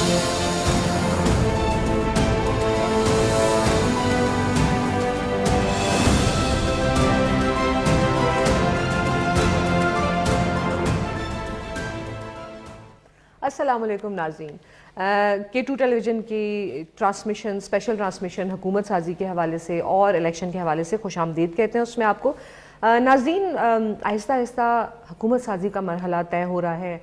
السلام علیکم ناظرین. K2 ٹیلی ویژن کی ٹرانسمیشن، اسپیشل ٹرانسمیشن حکومت سازی کے حوالے سے اور الیکشن کے حوالے سے خوش آمدید کہتے ہیں. اس میں آپ کو ناظرین آہستہ آہستہ حکومت سازی کا مرحلہ طے ہو رہا ہے.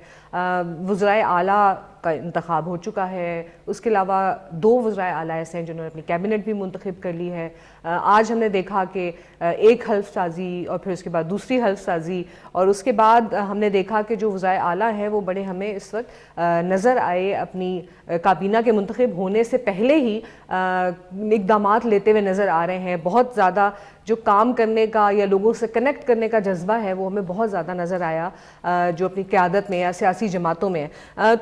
وزرائے اعلیٰ کا انتخاب ہو چکا ہے. اس کے علاوہ 2 وزرائے اعلیٰ ایسے ہیں جنہوں نے اپنی کیبنٹ بھی منتخب کر لی ہے. آج ہم نے دیکھا کہ ایک حلف سازی اور پھر اس کے بعد دوسری حلف سازی، اور اس کے بعد ہم نے دیکھا کہ جو وزرائے اعلیٰ ہیں وہ بڑے ہمیں اس وقت نظر آئے اپنی کابینہ کے منتخب ہونے سے پہلے ہی اقدامات لیتے ہوئے نظر آ رہے ہیں. بہت زیادہ جو کام کرنے کا یا لوگوں سے کنیکٹ کرنے کا جذبہ ہے وہ ہمیں بہت زیادہ نظر آیا جو اپنی قیادت میں یا سیاسی جماعتوں میں.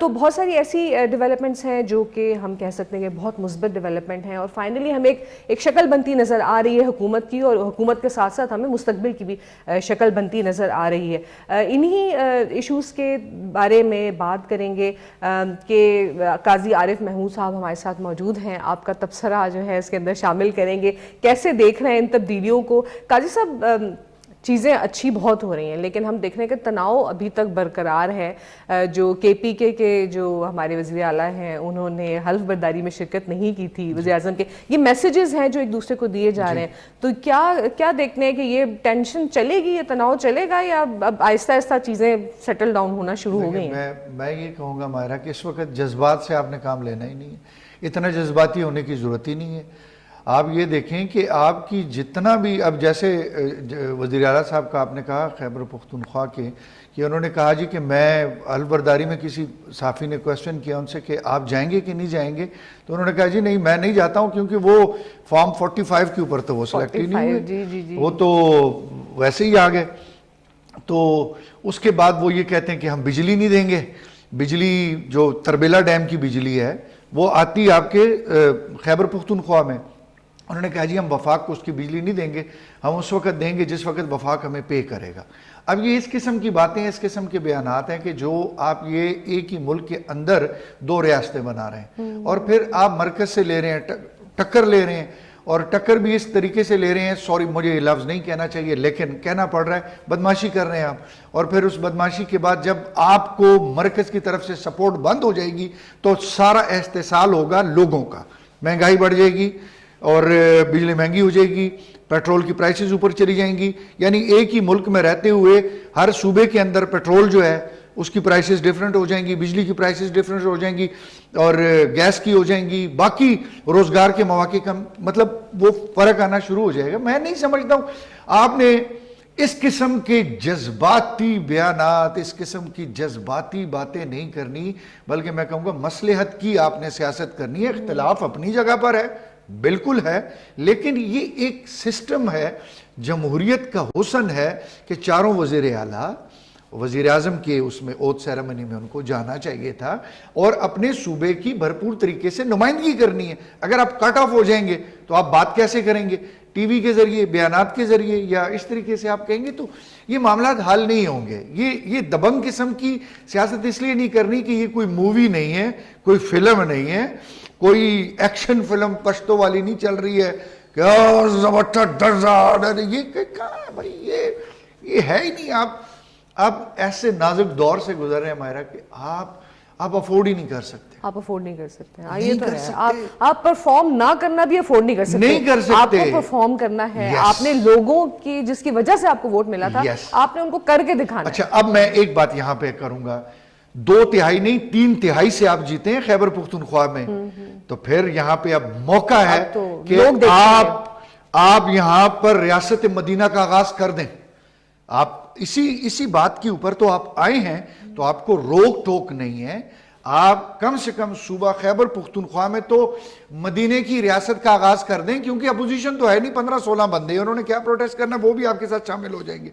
تو بہت ساری ایسی ڈیولپمنٹس ہیں جو کہ ہم کہہ سکتے ہیں کہ بہت مثبت ڈیولپمنٹ ہیں، اور فائنلی ہمیں ایک شکل بنتی نظر آ رہی ہے حکومت کی، اور حکومت کے ساتھ ساتھ ہمیں مستقبل کی بھی شکل بنتی نظر آ رہی ہے. انہی ایشوز کے بارے میں بات کریں گے کہ قاضی عارف محمود صاحب ہمارے ساتھ موجود ہیں. آپ کا تبصرہ جو ہے اس کے اندر شامل کریں گے. کیسے دیکھ رہے ہیں ان تبدیلیوں کو؟ قاضی صاحب چیزیں اچھی بہت ہو رہی ہیں لیکن ہم دیکھ رہے ہیں کہ تناؤ ابھی تک برقرار ہے. جو KPK کے جو ہمارے وزیر اعلیٰ ہیں انہوں نے حلف برداری میں شرکت نہیں کی تھی وزیر اعظم کے. یہ میسیجز ہیں جو ایک دوسرے کو دیے جا رہے ہیں. تو کیا دیکھنے ہیں کہ یہ ٹینشن چلے گی، یہ تناؤ چلے گا، یا اب آہستہ آہستہ چیزیں سیٹل ڈاؤن ہونا شروع ہو گئی ہیں؟ میں یہ کہوں گا ماہرہ کہ اس وقت جذبات سے آپ نے کام لینا ہی نہیں ہے. اتنا جذباتی ہونے کی ضرورت ہی نہیں ہے. آپ یہ دیکھیں کہ آپ کی جتنا بھی، اب جیسے وزیر اعلیٰ صاحب کا آپ نے کہا خیبر پختونخوا کے، کہ انہوں نے کہا جی کہ میں حلف برداری میں کسی صحافی نے کویسچن کیا ان سے کہ آپ جائیں گے کہ نہیں جائیں گے، تو انہوں نے کہا جی نہیں میں نہیں جاتا ہوں کیونکہ وہ فارم 45 کے اوپر تو وہ سلیکٹ ہی نہیں ہوئے، وہ تو ویسے ہی آ گئے. تو اس کے بعد وہ یہ کہتے ہیں کہ ہم بجلی نہیں دیں گے. بجلی جو تربیلا ڈیم کی بجلی ہے وہ آتی آپ کے خیبر پختونخوا میں. انہوں نے کہا جی ہم وفاق کو اس کی بجلی نہیں دیں گے، ہم اس وقت دیں گے جس وقت وفاق ہمیں پے کرے گا. اب یہ اس قسم کی باتیں، اس قسم کے بیانات ہیں کہ جو آپ یہ ایک ہی ملک کے اندر 2 ریاستیں بنا رہے ہیں اور پھر آپ مرکز سے لے رہے ہیں، ٹکر لے رہے ہیں، اور ٹکر بھی اس طریقے سے لے رہے ہیں، سوری مجھے یہ لفظ نہیں کہنا چاہیے لیکن کہنا پڑ رہا ہے، بدمعاشی کر رہے ہیں آپ. اور پھر اس بدمعاشی کے بعد جب آپ کو مرکز کی طرف سے سپورٹ بند ہو جائے گی تو سارا استحصال ہوگا لوگوں کا، مہنگائی بڑھ جائے گی اور بجلی مہنگی ہو جائے گی، پیٹرول کی پرائسز اوپر چلی جائیں گی. یعنی ایک ہی ملک میں رہتے ہوئے ہر صوبے کے اندر پیٹرول جو ہے اس کی پرائسز ڈیفرنٹ ہو جائیں گی، بجلی کی پرائسز ڈیفرنٹ ہو جائیں گی، اور گیس کی ہو جائیں گی، باقی روزگار کے مواقع کا مطلب وہ فرق آنا شروع ہو جائے گا. میں نہیں سمجھتا ہوں آپ نے اس قسم کے جذباتی بیانات، اس قسم کی جذباتی باتیں نہیں کرنی، بلکہ میں کہوں گا مصلحت کی آپ نے سیاست کرنی ہے. اختلاف اپنی جگہ پر ہے، بالکل ہے، لیکن یہ ایک سسٹم ہے، جمہوریت کا حسن ہے کہ چاروں وزیر اعلیٰ وزیر اعظم کے اس میں اوتھ سیریمنی میں ان کو جانا چاہیے تھا اور اپنے صوبے کی بھرپور طریقے سے نمائندگی کرنی ہے. اگر آپ کٹ آف ہو جائیں گے تو آپ بات کیسے کریں گے؟ ٹی وی کے ذریعے، بیانات کے ذریعے، یا اس طریقے سے آپ کہیں گے تو یہ معاملات حل نہیں ہوں گے. یہ دبنگ قسم کی سیاست اس لیے نہیں کرنی کہ یہ کوئی مووی نہیں ہے، کوئی فلم نہیں ہے، کوئی ایکشن فلم پشتو والی نہیں چل رہی ہے کہ یہ کہاں ہے بھائی، یہ ہے ہی نہیں. آپ ایسے نازک دور سے گزر رہے ہیں ماہرہ کہ آپ افورڈ ہی نہیں کر سکتے. آپ افورڈ نہیں کر سکتے. یہ تو ہے، آپ پرفارم نہ کرنا بھی افورڈ نہیں کر سکتے. نہیں کر سکتے. آپ کو پرفارم کرنا ہے. آپ نے لوگوں کی جس کی وجہ سے آپ کو ووٹ ملا تھا آپ نے ان کو کر کے دکھانا ہے. اچھا اب میں ایک بات یہاں پہ کروں گا، 2/3 نہیں 3/3 سے آپ جیتے ہیں خیبر پختونخوا میں، تو پھر یہاں پہ اب موقع ہے کہ آپ یہاں پر ریاست مدینہ کا آغاز کر دیں. آپ اسی بات کے اوپر تو آپ آئے ہیں، تو آپ کو روک ٹوک نہیں ہے. آپ کم سے کم صوبہ خیبر پختونخوا میں تو مدینے کی ریاست کا آغاز کر دیں، کیونکہ اپوزیشن تو ہے نہیں، 15-16 بندے، انہوں نے کیا پروٹیسٹ کرنا، وہ بھی آپ کے ساتھ شامل ہو جائیں گے.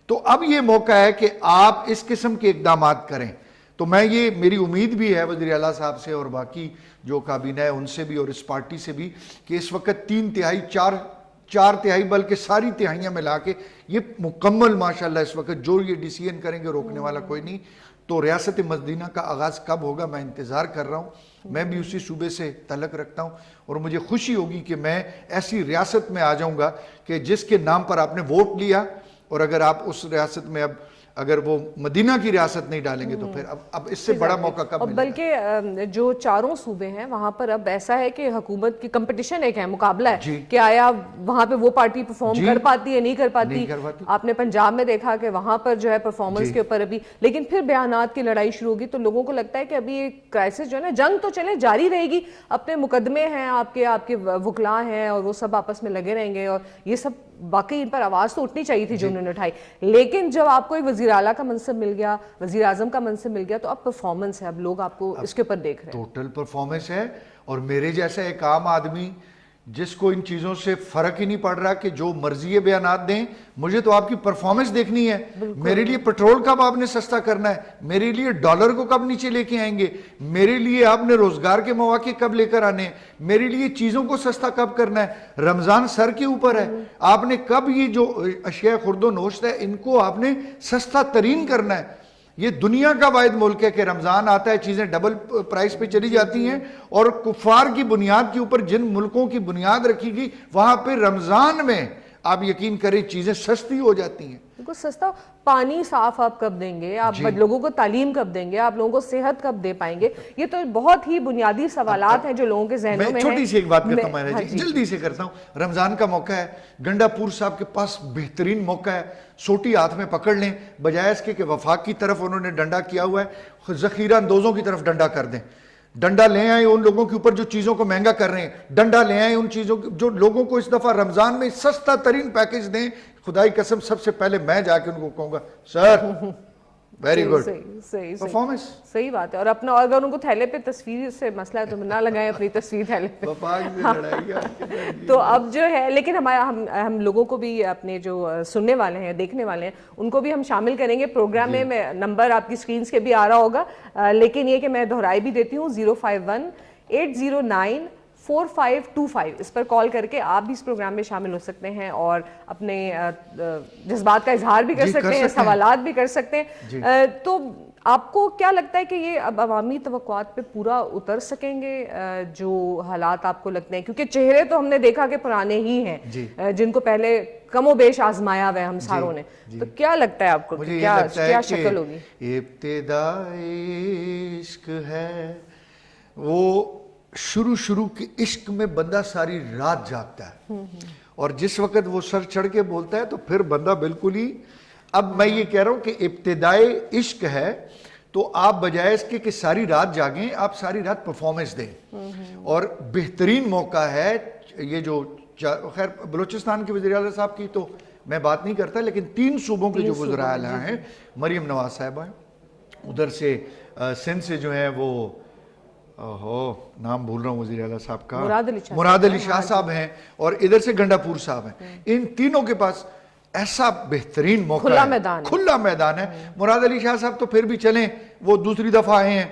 تو اب یہ موقع ہے کہ آپ اس قسم کے اقدامات کریں. تو میری امید بھی ہے وزیر اعلیٰ صاحب سے اور باقی جو کابینہ ہے ان سے بھی اور اس پارٹی سے بھی کہ اس وقت 3/3 4/3 بلکہ ساری تہائیاں ملا کے یہ مکمل ماشاءاللہ اس وقت جو یہ ڈیسیژن کریں گے روکنے والا کوئی نہیں. تو ریاست مدینہ کا آغاز کب ہوگا میں انتظار کر رہا ہوں. میں بھی اسی صوبے سے تعلق رکھتا ہوں اور مجھے خوشی ہوگی کہ میں ایسی ریاست میں آ جاؤں گا کہ جس کے نام پر آپ نے ووٹ لیا، اور اگر آپ اس ریاست میں اب اگر وہ مدینہ کی ریاست نہیں ڈالیں گے تو پھر اب اس سے بڑا موقع کب اور ملے گا؟ بلکہ جو چاروں صوبے ہیں وہاں پر اب ایسا ہے کہ حکومت کی کمپٹیشن ایک ہے، مقابلہ ہے جی کہ آیا وہاں پہ وہ پارٹی پرفارم کر پاتی ہے نہیں کر پاتی. نہیں کر پاتی. آپ نے پنجاب میں دیکھا کہ وہاں پر جو ہے پرفارمنس کے اوپر ابھی، لیکن پھر بیانات کی لڑائی شروع ہوگی تو لوگوں کو لگتا ہے کہ ابھی یہ کرائسس جو ہے نا، جنگ تو چلے جاری رہے گی، اپنے مقدمے ہیں، آپ کے وکلاء ہیں اور وہ سب آپس میں لگے رہیں گے، اور یہ سب باقی ان پر آواز تو اٹھنی چاہیے تھی جو انہوں نے اٹھائی. لیکن جب آپ کو ایک وزیر اعلیٰ کا منصب مل گیا، وزیر اعظم کا منصب مل گیا، تو اب پرفارمنس ہے، اب لوگ آپ کو اس کے اوپر دیکھ رہے ہیں. ٹوٹل پرفارمنس ہے. اور میرے جیسا ایک عام آدمی جس کو ان چیزوں سے فرق ہی نہیں پڑ رہا کہ جو مرضی بیانات دیں، مجھے تو آپ کی پرفارمنس دیکھنی ہے. میرے لیے پیٹرول کب آپ نے سستا کرنا ہے، میرے لیے ڈالر کو کب نیچے لے کے آئیں گے، میرے لیے آپ نے روزگار کے مواقع کب لے کر آنے ہیں، میرے لیے چیزوں کو سستا کب کرنا ہے. رمضان سر کے اوپر ہے، آپ نے کب یہ جو اشیاء خرد و نوشت ہے ان کو آپ نے سستا ترین کرنا ہے. یہ دنیا کا واحد ملک ہے کہ رمضان آتا ہے چیزیں ڈبل پرائس پہ چلی جاتی ہیں، اور کفار کی بنیاد کے اوپر جن ملکوں کی بنیاد رکھی گئی وہاں پہ رمضان میں آپ یقین کریں چیزیں سستی ہو جاتی ہیں. بالکل سستا. پانی صاف آپ کب دیں گے، آپ لوگوں کو تعلیم کب دیں گے، آپ لوگوں کو صحت کب دے پائیں گے، یہ تو بہت ہی بنیادی سوالات ہیں جو لوگوں کے ذہنوں میں ہیں. چھوٹی سی ایک بات کرتا ہوں ماہرہ جی، جلدی سے کرتا ہوں. رمضان کا موقع ہے، گنڈا پور صاحب کے پاس بہترین موقع ہے، سوٹی ہاتھ میں پکڑ لیں، بجائے اس کے کہ وفاق کی طرف انہوں نے ڈنڈا کیا ہوا ہے، ذخیرہ اندوزوں کی طرف ڈنڈا کر دیں. ڈنڈا لے آئیں ان لوگوں کے اوپر جو چیزوں کو مہنگا کر رہے ہیں، ڈنڈا لے آئیں ان چیزوں جو لوگوں کو اس دفعہ رمضان میں سستا ترین پیکج دیں. خدائی قسم سب سے پہلے میں جا کے ان کو کہوں گا سر ویری گڈ پرفارمنس. صحیح بات ہے. اور اپنا اگر ان کو تھیلے پہ تصویر سے مسئلہ ہے تو نہ لگائیں اپنی تصویر تھیلے پہ. تو اب جو ہے، لیکن ہم لوگوں کو بھی اپنے جو سننے والے ہیں، دیکھنے والے ہیں، ان کو بھی ہم شامل کریں گے پروگرام میں. نمبر آپ کی سکرینز کے بھی آ رہا ہوگا، لیکن یہ کہ میں دہرائی بھی دیتی ہوں 051-809-4525. اس پر کال کر کے آپ بھی اس پروگرام میں شامل ہو سکتے ہیں اور اپنے جذبات کا اظہار بھی کر سکتے ہیں، سوالات بھی کر سکتے ہیں. تو آپ کو کیا لگتا ہے کہ یہ اب عوامی توقعات پہ پورا اتر سکیں گے جو حالات آپ کو لگتے ہیں؟ کیونکہ چہرے تو ہم نے دیکھا کہ پرانے ہی ہیں جن کو پہلے کم و بیش آزمایا ہوا ہے ہم ساروں نے. تو کیا لگتا ہے آپ کو کیا شکل ہوگی؟ ابتدائی عشق ہے وہ شروع کے عشق میں بندہ ساری رات جاگتا ہے، اور جس وقت وہ سر چڑھ کے بولتا ہے تو پھر بندہ بالکل ہی. اب میں یہ کہہ رہا ہوں کہ ابتدائی عشق ہے تو آپ بجائے اس کے کہ ساری رات جاگیں، آپ ساری رات پرفارمنس دیں. اور بہترین موقع ہے یہ جو خیر بلوچستان کے وزیر اعلیٰ صاحب کی تو میں بات نہیں کرتا، لیکن 3 صوبوں کے جو وزراء اعلیٰ ہیں، مریم نواز صاحبہ ہیں، ادھر سے سندھ سے جو ہے وہ نام بھول رہا ہوں وزیر اعلیٰ صاحب کا، مراد علی شاہ صاحب ہیں، اور ادھر سے گنڈا پور صاحب ہیں. ان تینوں کے پاس ایسا بہترین موقع ہے، کھلا میدان ہے. مراد علی شاہ صاحب تو پھر بھی چلیں، وہ دوسری دفعہ آئے ہیں،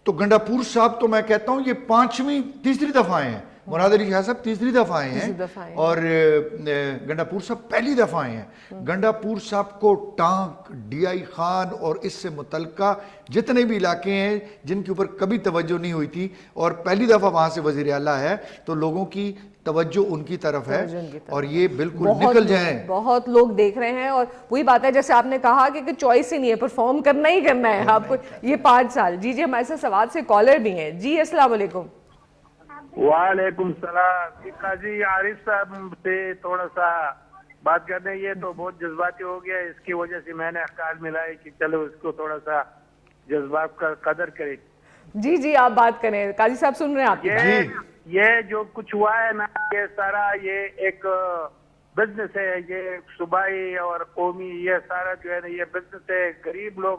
تو گنڈا پور صاحب تو میں کہتا ہوں یہ تیسری دفعہ آئے ہیں. مراد علی شاہ صاحب تیسری دفعہ آئے ہیں اور گنڈا پور صاحب پہلی دفعہ آئے ہیں. گنڈا پور صاحب کو ٹانک، ڈی آئی خان اور اس سے متعلقہ جتنے بھی علاقے ہیں جن کے اوپر کبھی توجہ نہیں ہوئی تھی، اور پہلی دفعہ وہاں سے وزیر اعلیٰ ہے، تو لوگوں کی توجہ ان کی طرف ہے اور یہ بالکل نکل جائیں. بہت لوگ دیکھ رہے ہیں، اور وہی بات ہے جیسے آپ نے کہا کہ چوائس ہی نہیں ہے، پرفارم کرنا ہی کرنا ہے آپ کو یہ 5 سال. جی ہمارے ساتھ سوات سے کالر بھی ہیں. جی السلام علیکم. وعلیکم السلام. قاضی عارف صاحب سے تھوڑا سا بات کرنے، یہ تو بہت جذباتی ہو گیا، اس کی وجہ سے میں نے خیال ملا کہ چلو اس کو تھوڑا سا جذبات کا قدر کرے. جی آپ بات کریں، قاضی صاحب سن رہے ہیں آپ کی. یہ جو کچھ ہوا ہے نا، یہ سارا یہ ایک بزنس ہے، یہ صوبائی اور قومی، یہ سارا جو ہے نا یہ بزنس ہے. غریب لوگ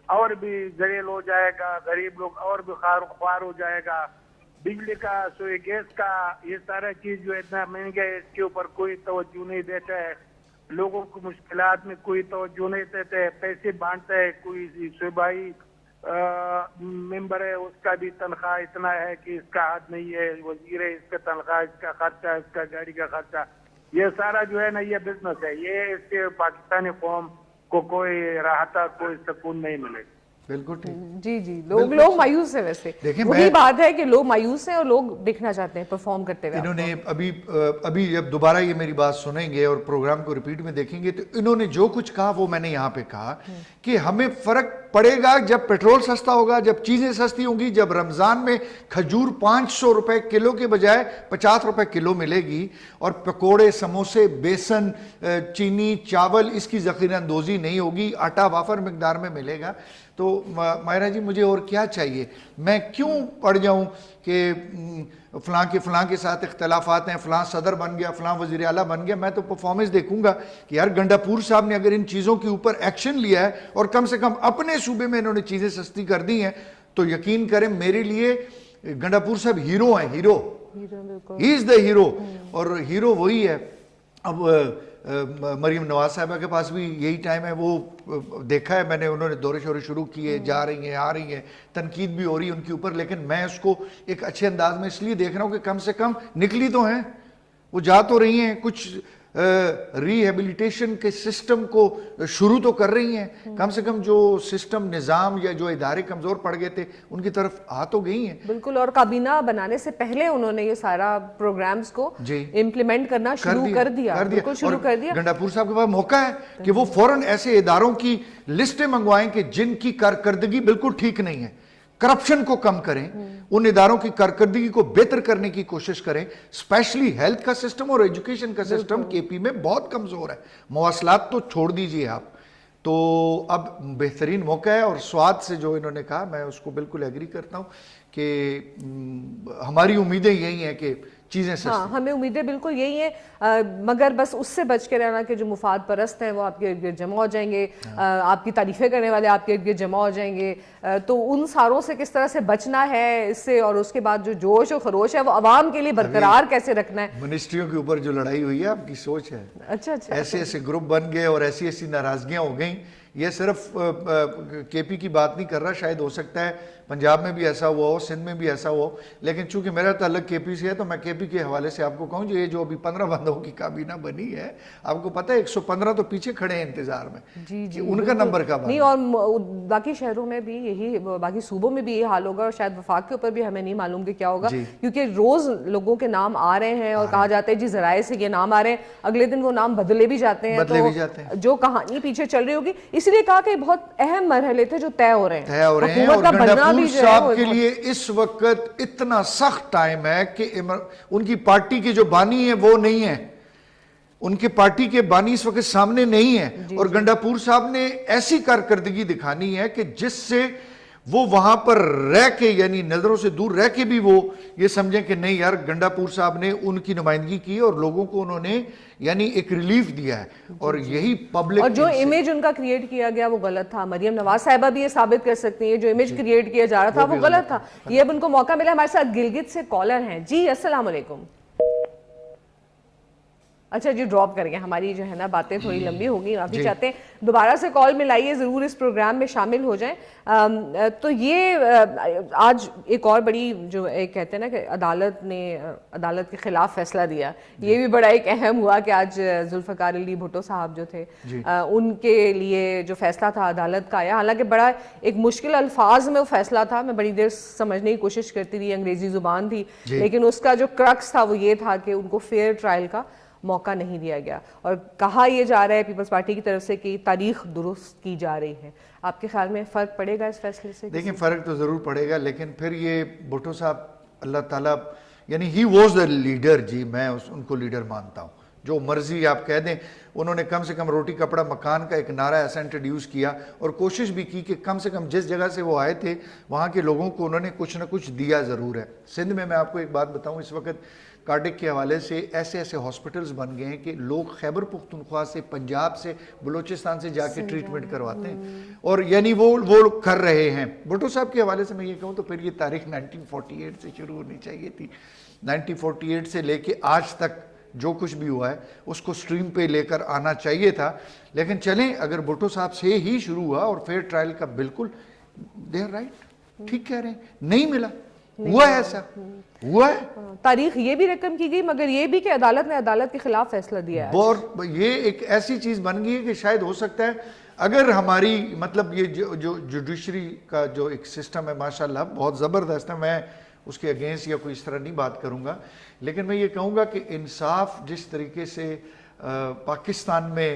اور بھی ذلیل ہو جائے گا، غریب لوگ اور بھی خوار ہو جائے گا. بجلی کا، سوئی گیس کا، یہ سارا چیز جو اتنا مہنگا ہے، اس کے اوپر کوئی توجہ نہیں دیتا ہے. لوگوں کو مشکلات میں کوئی توجہ نہیں دیتے، پیسے بانٹتے ہیں. کوئی صوبائی ممبر ہے، اس کا بھی تنخواہ اتنا ہے کہ اس کا حد نہیں ہے. وزیر ہے، اس کا تنخواہ، اس کا خرچہ، اس کا گاڑی کا خرچہ، یہ سارا جو ہے نا یہ بزنس ہے. یہ اس سے پاکستانی قوم کو کوئی راحت، کوئی سکون نہیں ملے. بالکل ٹھیک. جی جی لوگ مایوس ہیں ویسے. وہی بات ہے کہ لوگ مایوس ہیں اور لوگ دیکھنا چاہتے ہیں پرفارم کرتے ہوئے. انہوں نے ابھی جب دوبارہ یہ میری بات سنیں گے اور پروگرام کو ریپیٹ میں دیکھیں گے تو انہوں نے جو کچھ کہا وہ میں نے یہاں پہ کہا کہ ہمیں فرق پڑے گا جب پیٹرول سستا ہوگا, جب چیزیں سستی ہوں گی, جب رمضان میں کھجور 500 روپے کلو کے بجائے 50 روپے کلو ملے گی, اور پکوڑے, سموسے, بیسن, چینی, چاول اس کی ذخیرہ اندوزی نہیں ہوگی, آٹا وافر مقدار میں ملے گا. تو ماہرہ جی مجھے اور کیا چاہیے؟ میں کیوں پڑ جاؤں کہ فلاں کے ساتھ اختلافات ہیں, فلاں صدر بن گیا, فلاں وزیر اعلیٰ بن گیا. میں تو پرفارمنس دیکھوں گا کہ یار گنڈاپور صاحب نے اگر ان چیزوں کے اوپر ایکشن لیا ہے اور کم سے کم اپنے صوبے میں انہوں نے چیزیں سستی کر دی ہیں, تو یقین کریں میرے لیے گنڈاپور صاحب ہیرو ہیں. Hero, he is the hero. اور ہیرو وہی ہے. اب مریم نواز صاحبہ کے پاس بھی یہی ٹائم ہے. وہ دیکھا ہے میں نے, انہوں نے دورے شورے شروع کیے, جا رہی ہیں, آ رہی ہیں, تنقید بھی ہو رہی ہے ان کے اوپر, لیکن میں اس کو ایک اچھے انداز میں اس لیے دیکھ رہا ہوں کہ کم سے کم نکلی تو ہیں, وہ جا تو رہی ہیں, کچھ ریہیبلیٹیشن کے سسٹم کو شروع تو کر رہی ہیں. کم سے کم جو سسٹم, نظام یا جو ادارے کمزور پڑ گئے تھے ان کی طرف آ تو گئی ہیں. بالکل. اور کابینہ بنانے سے پہلے انہوں نے یہ سارا پروگرامز کو امپلیمنٹ کرنا شروع کر دیا. بالکل شروع کر دیا. گنڈاپور صاحب کے پاس موقع ہے کہ وہ فوراً ایسے اداروں کی لسٹیں منگوائیں کہ جن کی کارکردگی بالکل ٹھیک نہیں ہے, کرپشن کو کم کریں, ان اداروں کی کارکردگی کو بہتر کرنے کی کوشش کریں. اسپیشلی ہیلتھ کا سسٹم اور ایجوکیشن کا سسٹم کے پی میں بہت کمزور ہے. مواصلات تو چھوڑ دیجئے آپ. تو اب بہترین موقع ہے. اور سواد سے جو انہوں نے کہا میں اس کو بالکل ایگری کرتا ہوں کہ ہماری امیدیں یہی ہیں کہ چیزیں سستی. ہاں ہمیں امیدیں بالکل یہی ہیں, مگر بس اس سے بچ کے رہنا کہ جو مفاد پرست ہیں وہ آپ کے ارد گرد جمع ہو جائیں گے, آپ کی تعریفیں کرنے والے آپ کے ارد گرد جمع ہو جائیں گے. تو ان ساروں سے کس طرح سے بچنا ہے اس سے, اور اس کے بعد جو جوش و خروش ہے وہ عوام کے لیے برقرار کیسے رکھنا ہے. منسٹریوں کے اوپر جو لڑائی ہوئی ہے آپ کی سوچ ہے. اچھا ایسے ایسے گروپ بن گئے اور ایسی ایسی ناراضگیاں ہو گئیں. یہ صرف کے پی کی بات نہیں کر رہا, شاید ہو سکتا ہے پنجاب میں بھی ایسا ہوا ہو, سندھ میں بھی ایسا ہوا ہو, لیکن چونکہ میرا تعلق کے پی سے ہے تو میں کے پی کے حوالے سے آپ کو کہوں یہ جو ابھی 15 بندوں کی کابینہ بنی ہے, آپ کو پتہ ہے 115 تو پیچھے کھڑے ہیں انتظار میں. جی جی ان کا نمبر کب نہیں. اور باقی شہروں میں بھی یہی, باقی صوبوں میں بھی یہی حال ہوگا, اور شاید وفاق کے اوپر بھی ہمیں نہیں معلوم کہ کیا ہوگا, کیونکہ روز لوگوں کے نام آ رہے ہیں اور کہا جاتا ہے جی ذرائع سے یہ نام آ رہے ہیں, اگلے دن وہ نام بدلے بھی جاتے ہیں. تو جو کہانی پیچھے چل رہی ہوگی, اس لیے کہا کہ بہت اہم مرحلے تھے جو طے ہو رہے ہیں. اور گنڈاپور صاحب کے لیے اس وقت اتنا سخت ٹائم ہے کہ ان کی پارٹی کے جو بانی ہیں وہ نہیں ہیں, ان کے پارٹی کے بانی اس وقت سامنے نہیں ہیں. اور گنڈاپور صاحب نے ایسی کارکردگی دکھانی ہے کہ جس سے وہ وہاں پر رہ کے, یعنی نظروں سے دور رہ کے بھی وہ یہ سمجھیں کہ نہیں یار گنڈاپور صاحب نے ان کی نمائندگی کی اور لوگوں کو انہوں نے یعنی ایک ریلیف دیا ہے. اور یہی پبلک, اور جو امیج ان کا کریٹ کیا گیا وہ غلط تھا. مریم نواز صاحبہ بھی یہ ثابت کر سکتی ہیں, جو امیج کریٹ کیا جا رہا تھا وہ غلط تھا. یہ اب ان کو موقع ملا. ہمارے ساتھ گلگت سے کالر ہیں. جی السلام علیکم. اچھا جی ڈراپ کر گئے, ہماری جو ہے نا باتیں تھوڑی لمبی ہو گئی, معافی چاہتے ہیں. دوبارہ سے کال ملائیے, ضرور اس پروگرام میں شامل ہو جائیں. تو یہ آج ایک اور بڑی جو ایک کہتے ہیں نا کہ عدالت نے عدالت کے خلاف فیصلہ دیا, یہ بھی بڑا ایک اہم ہوا کہ آج ذوالفقار علی بھٹو صاحب جو تھے ان کے لیے جو فیصلہ تھا عدالت کا آیا. حالانکہ بڑا ایک مشکل الفاظ میں وہ فیصلہ تھا, میں بڑی دیر سمجھنے کی کوشش کرتی رہی, انگریزی زبان تھی, لیکن اس کا جو کرکس تھا وہ یہ تھا کہ ان کو فیئر ٹرائل کا موقع نہیں دیا گیا. اور کہا یہ جا رہا ہے پیپلز پارٹی کی طرف سے کہ تاریخ درست کی جا رہی ہے. آپ کے خیال میں فرق پڑے گا اس فیصلے سے؟ دیکھیں فرق تو ضرور پڑے گا, لیکن پھر یہ بھٹو صاحب اللہ تعالیٰ یعنی ہی واز دا لیڈر. جی میں ان کو لیڈر مانتا ہوں, جو مرضی آپ کہہ دیں. انہوں نے کم سے کم روٹی کپڑا مکان کا ایک نعرہ ایسا انٹروڈیوس کیا اور کوشش بھی کی کہ کم سے کم جس جگہ سے وہ آئے تھے وہاں کے لوگوں کو انہوں نے کچھ نہ کچھ دیا ضرور ہے. سندھ میں آپ کو ایک بات بتاؤں, اس وقت کارڈک کے حوالے سے ایسے ایسے ہاسپٹلز بن گئے ہیں کہ لوگ خیبر پختونخوا سے, پنجاب سے, بلوچستان سے جا کے ٹریٹمنٹ کرواتے ہیں, اور یعنی وہ کر رہے ہیں. بھٹو صاحب کے حوالے سے میں یہ کہوں تو پھر یہ تاریخ 1948 سے شروع ہونی چاہیے تھی. 1948 سے لے کے آج تک جو کچھ بھی ہوا ہے اس کو سٹریم پہ لے کر آنا چاہیے تھا. لیکن چلیں اگر بھٹو صاحب سے ہی شروع ہوا اور فیئر ٹرائل کا بالکل دے آر رائٹ, ٹھیک کہہ رہے ہیں, نہیں ملا, ہوا ہے ایسا, ہوا ہے. تاریخ یہ بھی رقم کی گئی, مگر یہ بھی کہ عدالت نے عدالت کے خلاف فیصلہ دیا ہے. اور یہ ایک ایسی چیز بن گئی ہے کہ شاید ہو سکتا ہے اگر ہماری مطلب یہ جو جوڈیشری کا جو ایک سسٹم ہے ماشاءاللہ بہت زبردست ہے، میں اس کے اگینسٹ یا کوئی اس طرح نہیں بات کروں گا، لیکن میں یہ کہوں گا کہ انصاف جس طریقے سے پاکستان میں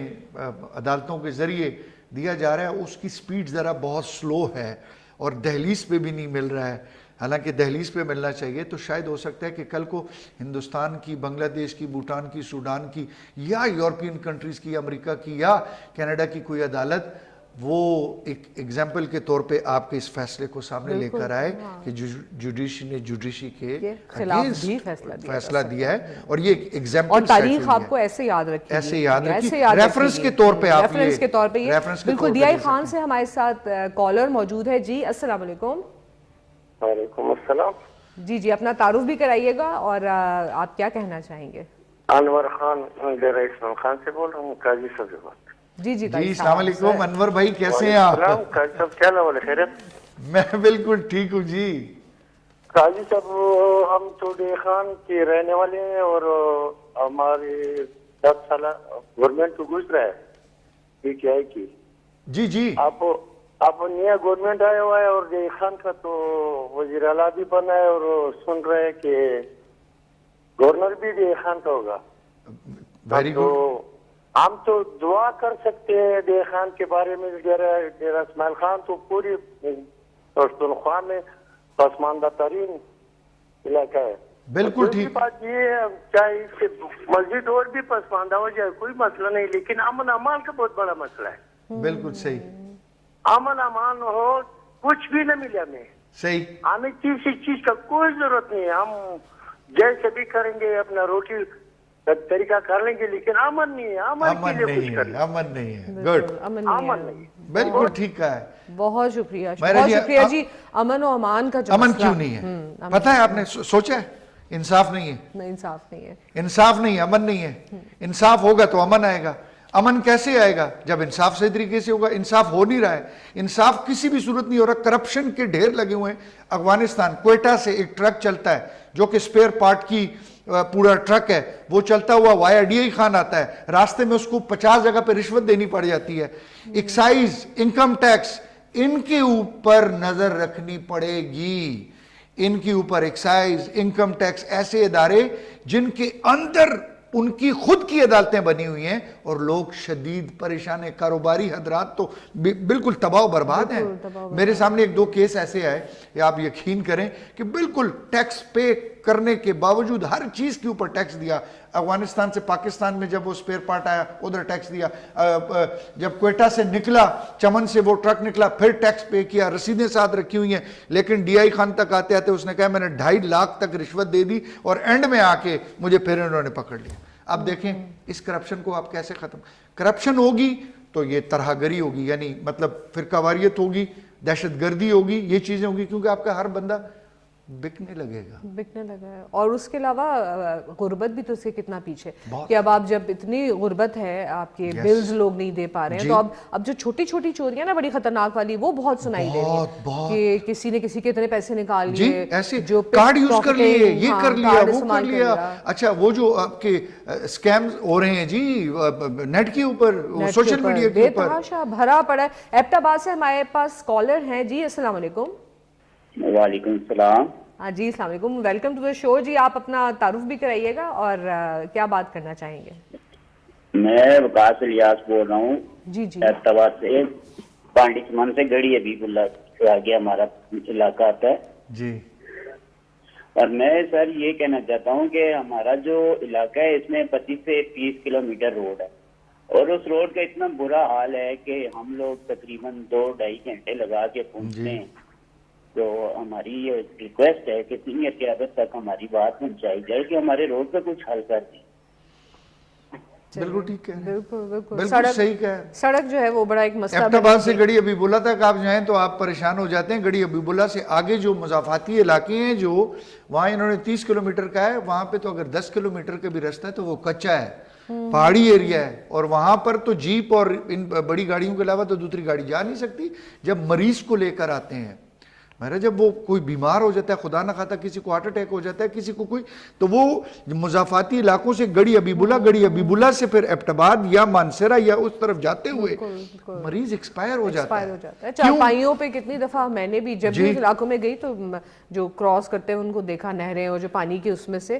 عدالتوں کے ذریعے دیا جا رہا ہے اس کی سپیڈ ذرا بہت سلو ہے اور دہلیز پہ بھی نہیں مل رہا ہے، حالانکہ دہلیز پہ ملنا چاہیے۔ تو شاید ہو سکتا ہے کہ کل کو ہندوستان کی، بنگلہ دیش کی، بھوٹان کی، سوڈان کی یا یورپین کنٹریز کی، امریکہ کی یا کینیڈا کی کوئی عدالت وہ ایک ایگزامپل کے طور پہ آپ کے اس فیصلے کو سامنے لے کر آئے کہ جوڈیشی کے خلاف بھی فیصلہ دیا ہے، اور یہ ایک ایگزامپل اور تاریخ آپ کو ایسے یاد رکھے، ایسے یاد رکھیے، ریفرنس کے طور پہ آپ ریفرنس کے طور پہ یہ بالکل۔ ڈی آئی خان سے ہمارے ساتھ کالر موجود ہے جی، السلام علیکم۔ وعلیکم السلام جی اپنا تعارف بھی کرائیے گا اور آپ کیا کہنا چاہیں گے؟ انور خان ڈیرہ اسلام خان سے بول رہا ہوں، قاضی صاحب سے بات۔ جی السلام علیکم انور بھائی، کیسے ہیں آپ؟ السلام قاضی صاحب، کیا حال ہے؟ خیریت؟ میں بالکل ٹھیک ہوں جی۔ قاضی صاحب ہم تو ڈی خان کے رہنے والے ہیں اور ہمارے 10 سالہ گورنمنٹ کو گزرا ہے پی ٹی آئی کی۔ جی آپ نیا گورنمنٹ آیا ہوا ہے اور ڈی خان کا تو وزیر اعلیٰ بھی بنا ہے اور سن رہے ہیں کہ گورنر بھی ڈی خان کا ہوگا۔ Very good. ہم تو دعا کر سکتے ہیں ڈی خان کے بارے میں، ڈیرہ اسماعیل خان تو پوری پختونخوا میں پسماندہ ترین علاقہ ہے۔ بالکل ٹھیک بات یہ ہے، چاہے اس سے مسجد اور بھی پسماندہ ہو جائے کوئی مسئلہ نہیں، لیکن امن امان کا بہت بڑا مسئلہ ہے۔ بالکل صحیح، امن امان ہو، کچھ بھی نہ ملے ہمیں، صحیح، ہمیں کسی چیز کا کوئی ضرورت نہیں ہے، ہم جیسے بھی کریں گے اپنا روٹی طریقہ کر لیں گے، لیکن امن نہیں ہے، امن کے لیے کچھ کریں۔ امن نہیں ہے، گڈ، امن نہیں ہے، بالکل ٹھیک ہے۔ بہت شکریہ، بہت شکریہ جی۔ امن و امان کا جو امن کیوں نہیں ہے پتہ ہے آپ نے سوچا ہے؟ انصاف نہیں ہے، انصاف نہیں ہے، انصاف نہیں ہے، امن نہیں ہے۔ انصاف ہوگا تو امن آئے گا۔ امن کیسے آئے گا؟ جب انصاف صحیح طریقے سے ہوگا۔ انصاف ہو نہیں رہا ہے، انصاف کسی بھی صورت نہیں ہو رہا، کرپشن کے ڈھیر لگے ہوئے ہیں۔ افغانستان کوئٹہ سے ایک ٹرک چلتا ہے جو کہ سپیئر پارٹ کی پورا ٹرک ہے، وہ چلتا ہوا وایا ڈی آئی خان آتا ہے، راستے میں اس کو 50 جگہ پہ رشوت دینی پڑ جاتی ہے۔ ایکسائز، انکم ٹیکس، ان کے اوپر نظر رکھنی پڑے گی، ان کے اوپر ایکسائز، انکم ٹیکس، ایسے ادارے جن کے اندر ان کی خود کی عدالتیں بنی ہوئی ہیں اور لوگ شدید پریشان ہیں۔ کاروباری حضرات تو بالکل تباہ و برباد ہیں۔ میرے سامنے 1-2 کیس ایسے آئے کہ آپ یقین کریں کہ بالکل ٹیکس پے کرنے کے باوجود ہر چیز کے اوپر ٹیکس دیا۔ افغانستان سے پاکستان میں جب وہ سپیئر پارٹ آیا ادھر ٹیکس دیا، جب کوئٹہ سے نکلا، چمن سے وہ ٹرک نکلا پھر ٹیکس پے کیا، رسیدیں ساتھ رکھی ہوئی ہیں۔ لیکن ڈی آئی خان تک آتے آتے اس نے کہا میں نے 2.5 لاکھ تک رشوت دے دی اور اینڈ میں آ کے مجھے پھر انہوں نے پکڑ لیا۔ اب دیکھیں اس کرپشن کو آپ کیسے ختم، کرپشن ہوگی تو یہ طرح گری ہوگی، یعنی مطلب فرقہ واریت ہوگی، دہشت گردی ہوگی، یہ چیزیں ہوگی، کیونکہ آپ کا ہر بندہ بکنے لگے گا۔ اور اس کے علاوہ غربت بھی تو اس سے کتنا پیچھے کہ اب آپ جب اتنی غربت ہے، آپ کے بلز لوگ نہیں دے پا رہے ہیں، تو اب جو چھوٹی چھوٹی چوریاں نا بڑی خطرناک والی وہ بہت سنائی دے رہی ہے کہ کسی نے کسی کے اتنے پیسے نکال لیے، ایسے جو کارڈ یوز کر لیے، یہ کر لیا، وہ کر لیا۔ اچھا وہ جو آپ کے سکیمز ہو رہے ہیں جی نیٹ کے اوپر، سوشل میڈیا کے اوپر، بے تحاشا بھرا پڑا ہے۔ ایبٹ آباد سے ہمارے پاس کالر ہیں جی، السلام علیکم۔ وعلیکم السلام۔ ہاں جی السلام علیکم، ویلکم ٹو دا شو جی۔ آپ اپنا تعارف بھی کرائیے گا اور کیا بات کرنا چاہیں گے؟ میں وقاص الیاس بول رہا ہوں جی ایبٹ آباد سے، پانڈی چمن سے، گڑھی حبیب اللہ سے آگے ہمارا علاقہ آتا ہے جی۔ اور میں سر یہ کہنا چاہتا ہوں کہ ہمارا جو علاقہ ہے اس میں 25 سے 30 کلومیٹر روڈ ہے، اور اس روڈ کا اتنا برا حال ہے کہ ہم لوگ تقریباً 2-2.5 گھنٹے لگا کے پہنچتے ہیں۔ تو ہماری یہ ریکویسٹ ہے کہ سینئر قیادت تک ہماری بات پہنچائی جائے کہ ہمارے روڈ پہ کچھ حل کر دیں۔ بالکل ٹھیک ہے، بالکل صحیح کہا ہے۔ سڑک جو ہے وہ بڑا ایک مسئلہ ایبٹ آباد سے گڑھی حبیب اللہ تک آپ جائیں تو آپ پریشان ہو جاتے ہیں۔ گڑھی حبیب اللہ سے آگے جو مضافاتی علاقے ہیں جو وہاں انہوں نے 30 کلومیٹر کا ہے، وہاں پہ تو اگر 10 کلومیٹر کا بھی رستہ ہے تو وہ کچا ہے، پہاڑی ایریا ہے، اور وہاں پر تو جیپ اور ان بڑی گاڑیوں کے علاوہ تو دوسری گاڑی جا نہیں سکتی۔ جب مریض کو لے کر آتے ہیں میرا جب وہ کوئی بیمار ہو جاتا ہے, خدا نہ خواستہ کسی کو ہارٹ اٹیک ہو جاتا ہے, کسی کو کوئی, تو وہ مضافاتی علاقوں سے گڑی حبیب اللہ سے پھر ایبٹ آباد یا مانسہرہ یا اس طرف جاتے ہوئے مریض ایکسپائر ہو جاتا ہے. چارپائیوں پہ کتنی دفعہ میں نے بھی جب بھی علاقوں میں گئی تو جو کراس کرتے ہیں ان کو دیکھا, نہریں اور جو پانی کی اس میں سے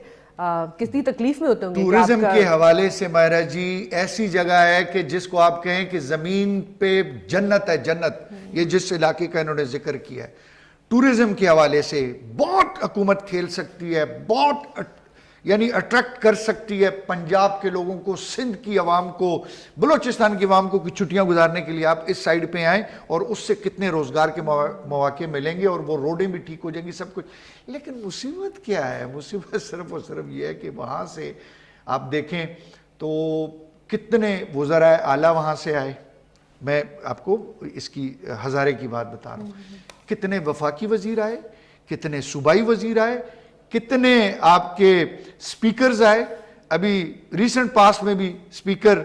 کتنی تکلیف میں ہوتے ہوں گے. ٹورزم کے حوالے سے مائرہ جی ایسی جگہ ہے کہ جس کو آپ کہیں کہ زمین پہ جنت ہے, جنت, یہ جس علاقے کا انہوں نے ذکر کیا ہے, ٹورزم کے حوالے سے بہت حکومت کھیل سکتی ہے, بہت یعنی اٹریکٹ کر سکتی ہے پنجاب کے لوگوں کو, سندھ کی عوام کو, بلوچستان کی عوام کو, کچھ چھٹیاں گزارنے کے لیے آپ اس سائیڈ پہ آئیں اور اس سے کتنے روزگار کے مواقع ملیں گے اور وہ روڈیں بھی ٹھیک ہو جائیں گی, سب کچھ. لیکن مصیبت کیا ہے؟ مصیبت صرف اور صرف یہ ہے کہ وہاں سے آپ دیکھیں تو کتنے وزراء اعلیٰ وہاں سے آئے. میں آپ کو اس کی ہزارے کی بات بتا رہا ہوں. کتنے وفاقی وزیر آئے, کتنے صوبائی وزیر آئے, کتنے آپ کے سپیکرز آئے. ابھی ریسنٹ پاس میں بھی سپیکر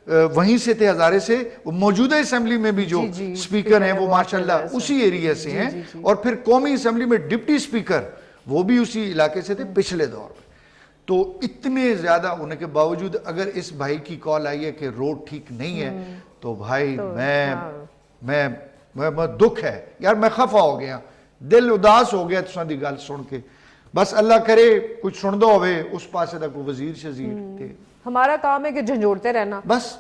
وہیں سے تھے, ہزارے سے. موجودہ اسمبلی میں بھی جو سپیکر ہیں وہ ماشاءاللہ اسی ایریا سے ہیں, اور پھر قومی اسمبلی میں ڈپٹی سپیکر وہ بھی اسی علاقے سے تھے پچھلے دور میں. تو اتنے زیادہ ہونے کے باوجود اگر اس بھائی کی کال آئی ہے کہ روڈ ٹھیک نہیں ہے تو بھائی میں دکھ ہے یار, میں خفا ہو گیا, دل اداس ہو گیا تساں دی گل سن کے. بس اللہ کرے کچھ سن دو ہوئے اس پاسے تک وزیر شزیر تھے. ہمارا کام ہے کہ جھنجھوڑتے رہنا, بس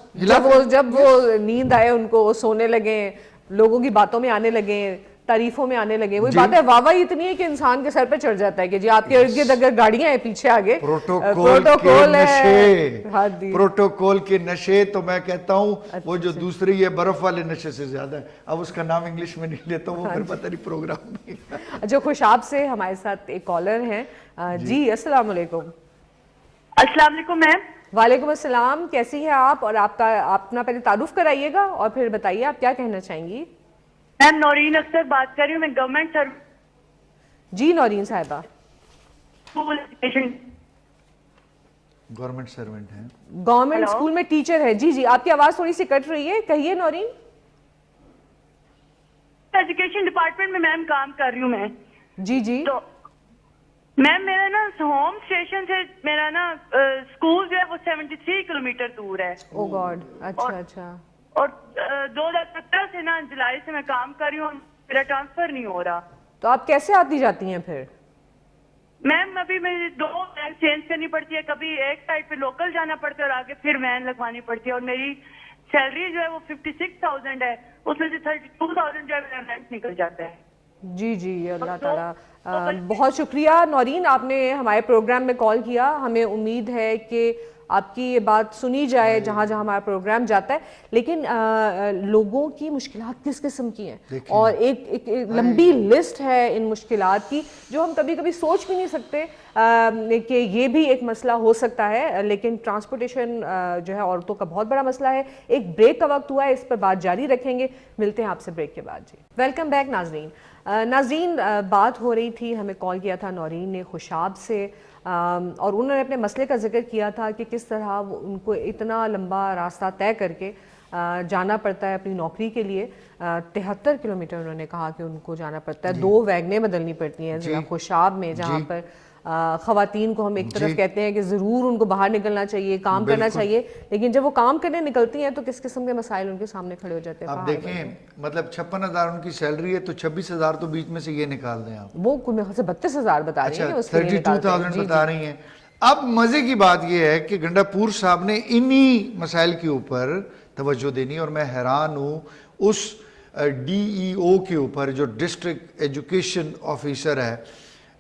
جب وہ نیند آئے ان کو, وہ سونے لگے, لوگوں کی باتوں میں آنے لگے, تعریفوں میں آنے لگے. وہی بات ہے, واہ واہ اتنی ہے کہ انسان کے سر پہ چڑھ جاتا ہے کہ جی آپ کے ارد گرد اگر گاڑیاں ہیں پیچھے آگے, پروٹوکول کے نشے, تو میں کہتا ہوں وہ جو دوسری ہے برف والے نشے سے زیادہ ہے. اب اس کا نام انگلش میں نہیں لیتا, وہ پھر پتہ نہیں پروگرام میں. جو خوشاب سے ہمارے ساتھ ایک کالر ہیں. جی السلام علیکم. السلام علیکم میم. وعلیکم السلام, کیسی ہیں آپ؟ اور آپ کا اپنا پہلے تعارف کرائیے گا اور پھر بتائیے آپ کیا کہنا چاہیں گی. میم نورین اختر بات کر رہی ہوں, میں گورنمنٹ سروس. جی نورین صاحبہ, گورنمنٹ سروینٹ ہیں, گورنمنٹ اسکول میں ٹیچر ہے. جی جی آپ کی آواز تھوڑی سی کٹ رہی ہے, کہیے نورین. ایجوکیشن ڈپارٹمنٹ میں میم کام کر رہی ہوں میں. جی جی. تو میم میرا نا ہوم اسٹیشن سے میرا نا اسکول جو ہے وہ 73 کلومیٹر دور ہے. او گاڈ, اچھا اچھا. اور 2017 سے نا جولائی سے میں کام کر رہی ہوں, میرا ٹرانسفر نہیں ہو رہا. تو آپ کیسے آتی جاتی ہیں پھر؟ میم ابھی مجھے 2 وین چینج کرنی پڑتی ہے, کبھی ایک سائڈ پہ لوکل جانا پڑتا ہے اور آگے پھر وین لگوانی پڑتی ہے. اور میری سیلری جو ہے وہ 56,000 ہے, اس میں سے 32,000 جو ہے میرا رینٹ نکل جاتا ہے. جی جی اللہ تعالیٰ. بہت شکریہ نورین, آپ نے ہمارے پروگرام میں کال کیا. ہمیں امید ہے کہ آپ کی یہ بات سنی جائے جہاں جہاں ہمارا پروگرام جاتا ہے. لیکن لوگوں کی مشکلات کس قسم کی ہیں, اور ایک لمبی لسٹ ہے ان مشکلات کی جو ہم کبھی کبھی سوچ بھی نہیں سکتے کہ یہ بھی ایک مسئلہ ہو سکتا ہے. لیکن ٹرانسپورٹیشن جو ہے عورتوں کا بہت بڑا مسئلہ ہے. ایک بریک کا وقت ہوا ہے, اس پر بات جاری رکھیں گے. ملتے ہیں آپ سے بریک کے بعد. جی ویلکم بیک ناظرین. ناظرین بات ہو رہی تھی, ہمیں کال کیا تھا نورین نے خوشاب سے, اور انہوں نے اپنے مسئلے کا ذکر کیا تھا کہ کس طرح ان کو اتنا لمبا راستہ طے کر کے جانا پڑتا ہے اپنی نوکری کے لیے. 73 کلومیٹر انہوں نے کہا کہ ان کو جانا پڑتا ہے. 2 ویگنیں بدلنی پڑتی ہیں ضلع خوشاب میں, جہاں پر خواتین کو ہم ایک طرف کہتے ہیں کہ ضرور ان کو باہر نکلنا چاہیے, کام کرنا چاہیے, لیکن جب وہ کام کرنے نکلتی ہیں تو کس قسم کے مسائل ان کے سامنے کھڑے ہو جاتے ہیں. آپ دیکھیں مطلب 56,000 ان کی سیلری ہے, تو 26,000 تو بیچ میں سے یہ نکال دیں آپ. وہ کوئی میرے خیال سے 32,000 بتا رہی ہیں, 32,000 بتا رہی ہیں. اب مزے کی بات یہ ہے کہ گنڈا پور صاحب نے انہی مسائل کے اوپر توجہ دینی, اور میں حیران ہوں اس ڈی ای او کے اوپر جو ڈسٹرکٹ ایجوکیشن آفیسر ہے,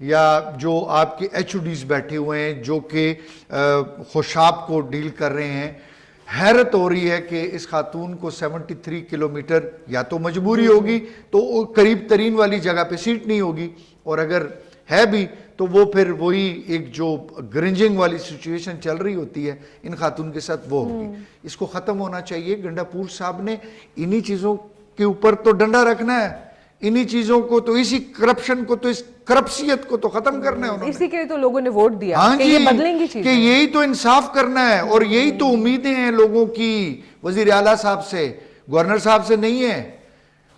یا جو آپ کے ایچ او ڈیز بیٹھے ہوئے ہیں جو کہ خوشاب کو ڈیل کر رہے ہیں. حیرت ہو رہی ہے کہ اس خاتون کو 73 کلومیٹر یا تو مجبوری ہوگی تو قریب ترین والی جگہ پہ سیٹ نہیں ہوگی, اور اگر ہے بھی تو وہ پھر وہی ایک جو گرنجنگ والی سچویشن چل رہی ہوتی ہے ان خاتون کے ساتھ وہ ہوگی. اس کو ختم ہونا چاہیے. گنڈا پور صاحب نے انہی چیزوں کے اوپر تو ڈنڈا رکھنا ہے, انہی چیزوں کو تو, اسی کرپشن کو تو, اس کرپسیت کو تو ختم کرنا ہے انہوں نے. اسی کے لیے تو لوگوں نے ووٹ دیا ہاں کہ جی, یہ بدلیں گی چیزیں, کہ یہی تو انصاف کرنا ہے, اور یہی تو امیدیں ہیں لوگوں کی وزیر اعلیٰ صاحب سے, گورنر صاحب سے نہیں ہے.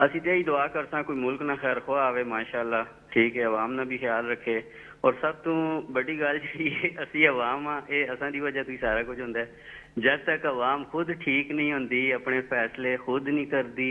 ਅਸੀਂ ਤੇ ਇਹੀ ਦੁਆ ਕਰਸਾਂ ਕੋਈ ਮੁਲਕ ਨਾ ਖੈਰ ਖਵਾ ਆਵੇ ਮਾਸ਼ਾਅੱਲਾ। ਠੀਕ ਹੈ, ਆਵਾਮ ਨਾ ਵੀ ਖਿਆਲ ਰੱਖੇ। ਔਰ ਸਭ ਤੋਂ ਵੱਡੀ ਗੱਲ ਜਿਹੜੀ ਹੈ, ਅਸੀਂ ਆਵਾਮ ਆ, ਇਹ ਅਸਾਂ ਦੀ ਵਜ੍ਹਾ ਤੋਂ ਹੀ ਸਾਰਾ ਕੁਝ ਹੁੰਦਾ ਹੈ। ਜਦ ਤੱਕ ਆਵਾਮ ਖੁਦ ਠੀਕ ਨਹੀਂ ਹੁੰਦੀ, ਆਪਣੇ ਫੈਸਲੇ ਖੁਦ ਨਹੀਂ ਕਰਦੀ,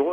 2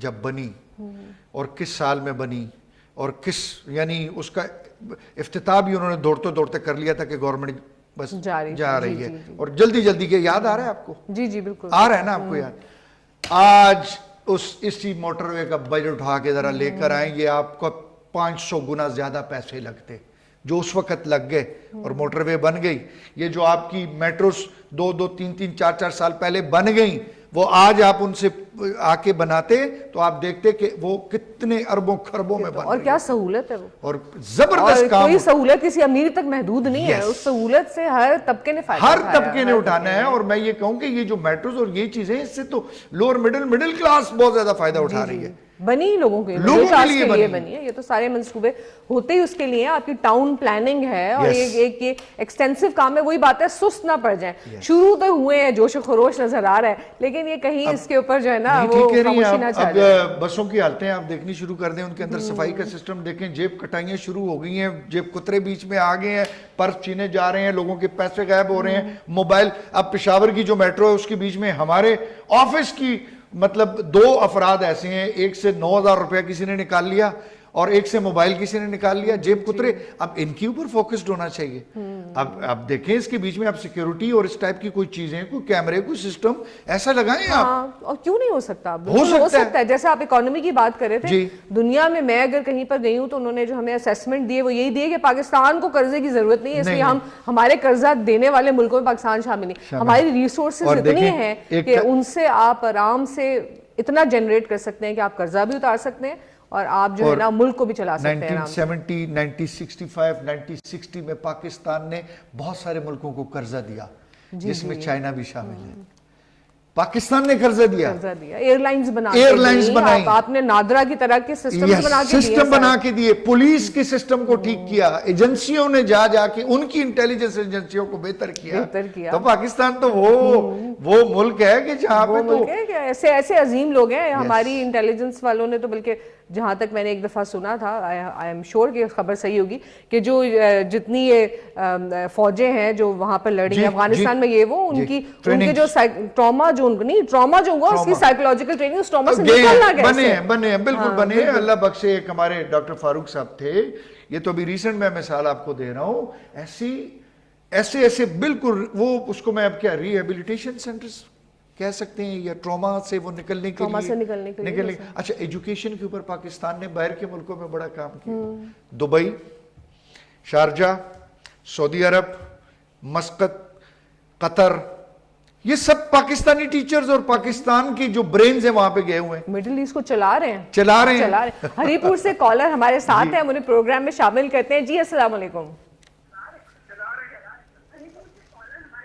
جب بنی اور کس سال میں بنی اور کس یعنی اس کا افتتاح بھی انہوں نے دوڑتے دوڑتے کر لیا تھا کہ گورنمنٹ بس جا رہی ہے اور جلدی جلدی کے یاد آ رہا ہے آپ کو؟ جی جی بالکل آ رہا ہے نا آپ کو یاد. آج اسی موٹر وے کا بجٹ اٹھا کے ذرا لے کر آئیں گے, آپ کو 500 گنا زیادہ پیسے لگتے جو اس وقت لگ گئے اور موٹر وے بن گئی. یہ جو آپ کی میٹروز 2-2, 3-3, 4-4 سال پہلے بن گئیں, وہ آج آپ ان سے آ کے بناتے تو آپ دیکھتے کہ وہ کتنے اربوں خربوں میں بن اور کیا سہولت ہے وہ, اور زبردست کام. کوئی سہولت کسی امیر تک محدود نہیں ہے, اس سہولت سے ہر طبقے نے فائدہ ہر طبقے نے اٹھانا ہے. اور میں یہ کہوں کہ یہ جو میٹروز اور یہ چیزیں اس سے تو لوور مڈل کلاس بہت زیادہ فائدہ اٹھا رہی ہے. بنی لوگوں کے لیے بنی ہے. یہ تو سارے منصوبے ہوتے ہی اس کے لیے, آپ کی ٹاؤن پلاننگ ہے اور ایک ایکسٹینسو کام ہے. وہی بات ہے سست نہ پڑ جائیں. شروع تو ہوئے ہیں, جوش و خروش نظر آ رہا ہے, لیکن یہ کہیں اس کے اوپر جو ہے نا وہ خاموشی نہ چھا جائے. اب بسوں کی حالتیں آپ دیکھنی شروع کر دیں, ان کے اندر صفائی کا سسٹم دیکھیں, جیب کٹائیاں شروع ہو گئی ہیں, جیب کترے بیچ میں آ گئے ہیں, پرس چینے جا رہے ہیں, لوگوں کے پیسے غائب ہو رہے ہیں, موبائل. اب پشاور کی جو میٹرو ہے اس کے بیچ میں ہمارے آفس کی مطلب 2 افراد ایسے ہیں, ایک سے 9,000 روپیہ کسی نے نکال لیا اور ایک سے موبائل کسی نے نکال لیا, جیب کترے. اب ان کے اوپر فوکسڈ ہونا چاہیے. اب دیکھیں اس کے بیچ میں آپ سیکیورٹی اور اس ٹائپ کی کوئی چیزیں, کوئی کیمرے, کوئی سسٹم ایسا لگائیں آپ. اور کیوں نہیں ہو سکتا؟ ہو سکتا ہے. جیسے آپ اکانومی کی بات کر رہے تھے, دنیا میں اگر کہیں پر گئی ہوں تو انہوں نے جو ہمیں اسیسمنٹ دیے وہ یہی دیے کہ پاکستان کو قرضے کی ضرورت نہیں ہے, اس لیے ہم ہمارے قرضہ دینے والے ملکوں میں پاکستان شامل نہیں. ہماری ریسورسز اتنی ہیں کہ ان سے آپ آرام سے اتنا جنریٹ کر سکتے ہیں کہ آپ قرضہ بھی اتار سکتے ہیں اور آپ جو ہے نا ملک کو بھی چلا سکتے ہیں. 1970, 1965, 1960 میں پاکستان نے بہت سارے ملکوں کو قرضہ دیا, جس میں چائنا بھی شامل ہے. پاکستان نے قرضہ دیا, ایئر لائنز بنائی, آپ نے نادرا کی طرح کے سسٹم بنا کے دیے, پولیس کے سسٹم کو ٹھیک کیا, ایجنسیوں نے جا کے ان کی انٹیلیجنس ایجنسیوں کو بہتر کیا. تو پاکستان تو وہ ملک ہے کہ جہاں پہ تو ایسے عظیم لوگ ہیں. ہماری انٹیلیجنس والوں نے تو بلکہ جہاں تک میں نے ایک دفعہ سنا تھا, آئی ایم شیور کہ خبر صحیح ہوگی, کہ جو جتنی یہ فوجیں ہیں جو وہاں پر لڑی ہیں افغانستان میں, یہ وہ ان کے جو ٹراما جو ہوگا اس کی سائیکولوجیکل ٹریننگ اس ٹراما سے نکلنا کیسے بنے بالکل بنے. اللہ بخشے, ایک ہمارے ڈاکٹر فاروق صاحب تھے, یہ تو ابھی ریسنٹ میں مثال آپ کو دے رہا ہوں, ایسے بالکل وہ اس کو میں اب کیا ریہیبلیٹیشن سینٹرز کہہ سکتے ہیں, یا ٹراما سے وہ نکلنے کے لیے. اچھا, ایجوکیشن کے اوپر پاکستان نے باہر کے ملکوں میں بڑا کام کیا. دبئی, شارجہ, سعودی عرب, مسقط, قطر, یہ سب پاکستانی ٹیچرز اور پاکستان کی جو برینز ہیں وہاں پہ گئے ہوئے ہیں, مڈل ایسٹ کو چلا رہے ہیں. ہری پور سے کالر ہمارے ساتھ ہیں, ہم انہیں پروگرام میں شامل کرتے ہیں. جی السلام علیکم.